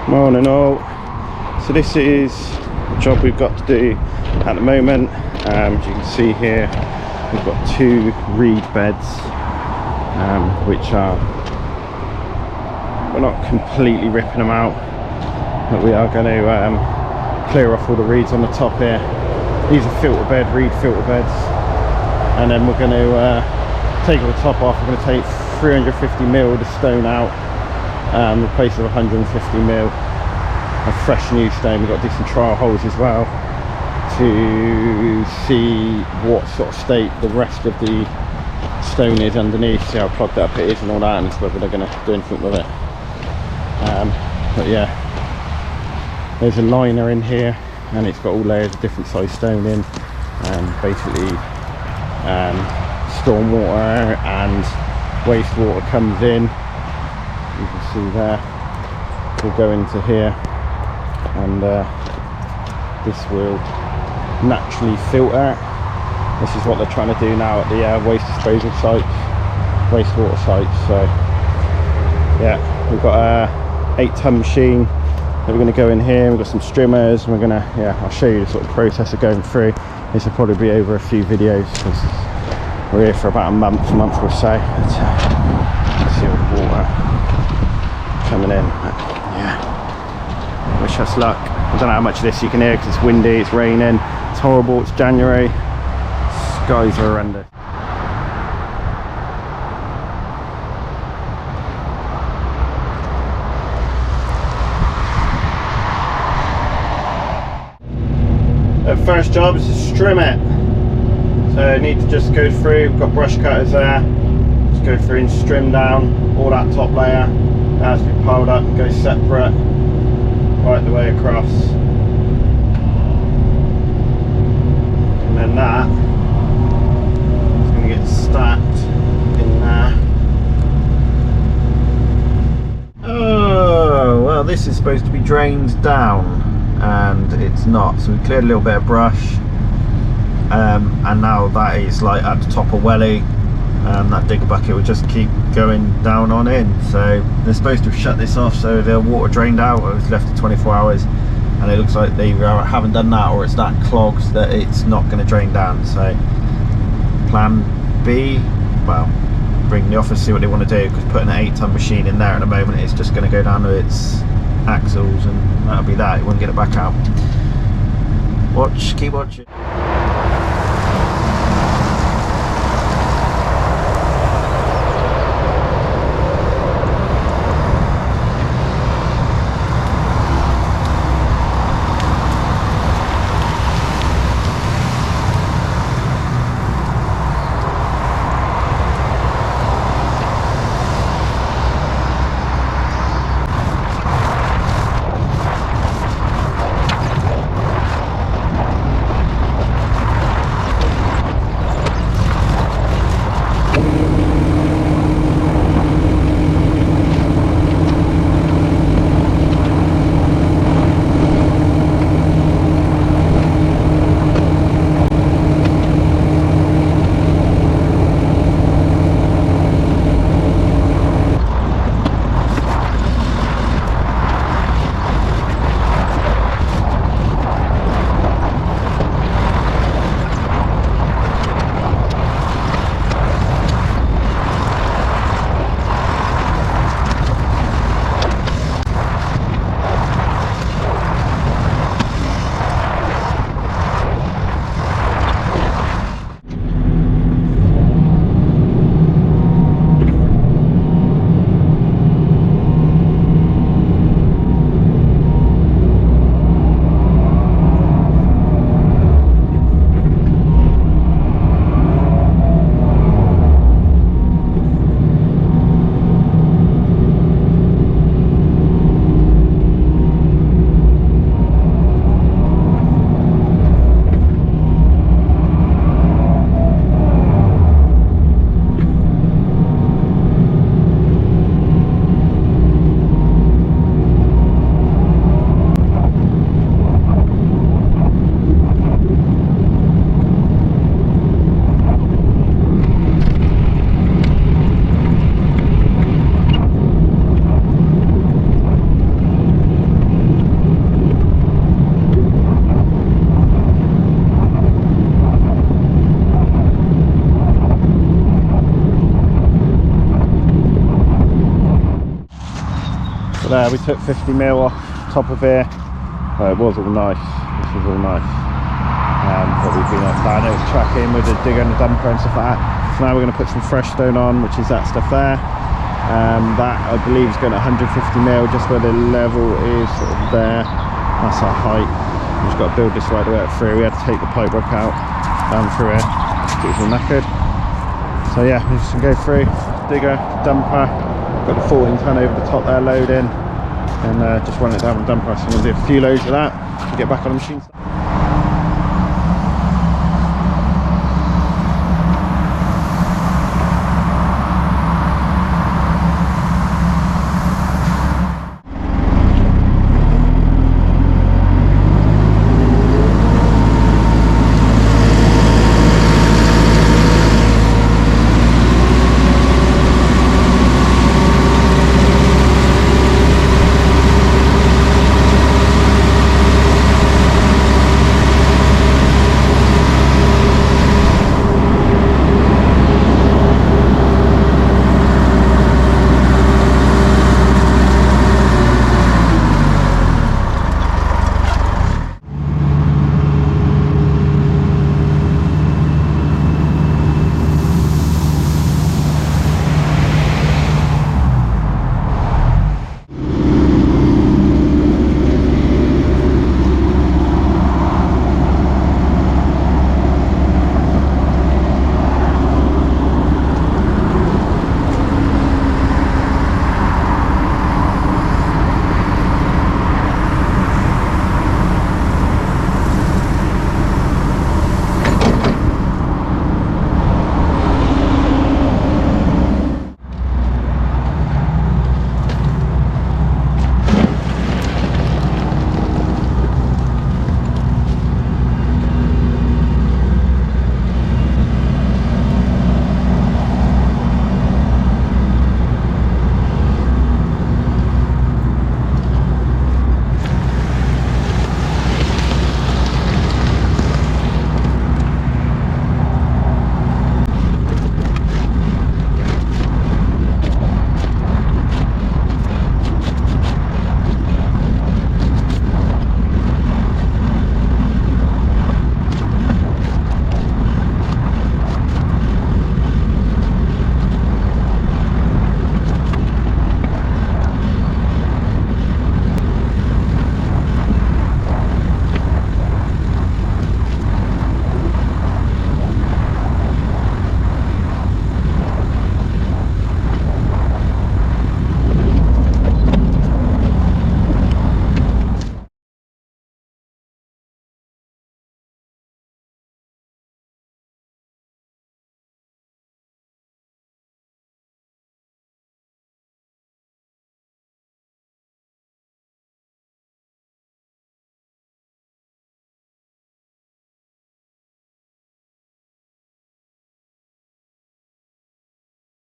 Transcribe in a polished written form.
Morning all. So this is the job we've got to do at the moment. As you can see here, we've got 2 reed beds, which are, we're not completely ripping them out, but we are going to clear off all the reeds on the top here. These are filter bed, reed filter beds, and then we're going to take all the top off. We're going to take 350mm of the stone out, replace it with 150mm of fresh new stone. We've got decent trial holes as well to see what sort of state the rest of the stone is underneath, see how plugged up it is and all that, and whether they're going to do anything with it. But yeah, there's a liner in here and it's got all layers of different size stone in, and basically storm water and wastewater comes in. You can see there, will go into here, and this will naturally filter. This is what they're trying to do now at the waste disposal sites, wastewater sites. So yeah, we've got a 8-ton machine that we're going to go in here. We've got some strimmers, and we're going to, yeah, I'll show you the sort of process of going through. This will probably be over a few videos because we're here for about a month or so. Let's see all the water coming in. But yeah, wish us luck. I don't know how much of this you can hear because it's windy, it's raining, it's horrible, it's January, skies are horrendous. The first job is to strim it. So I need to just go through, we've got brush cutters there, just go through and strim down all that top layer. That has to be piled up and go separate right the way across. And then that is going to get stacked in there. Oh, well, this is supposed to be drained down and it's not, so we cleared a little bit of brush, and now that is like at the top of welly. That digger bucket will just keep going down on in, so they're supposed to have shut this off so the water drained out. It was left for 24 hours and it looks like they haven't done that, or it's that clogged that it's not going to drain down. So plan B, well, bring the office, see what they want to do, because putting an 8-ton machine in there at the moment is just going to go down to its axles and that'll be that. It won't get it back out. Keep watching. But there, we took 50mm off top of here. Oh, it was all nice. This was all nice. But we've been up down, it was tracking with the digger and the dumper and stuff like that. So now we're going to put some fresh stone on, which is that stuff there. That I believe is going at 150mm, just where the level is sort of there. That's our height. We've just got to build this right the way through. We had to take the pipework out down through here. It was all knackered. So yeah, we just go through, digger, dumper. Got the 14 ton over the top there loading, and just run it down with the dumper. So I'm going to do a few loads of that to get back on the machine.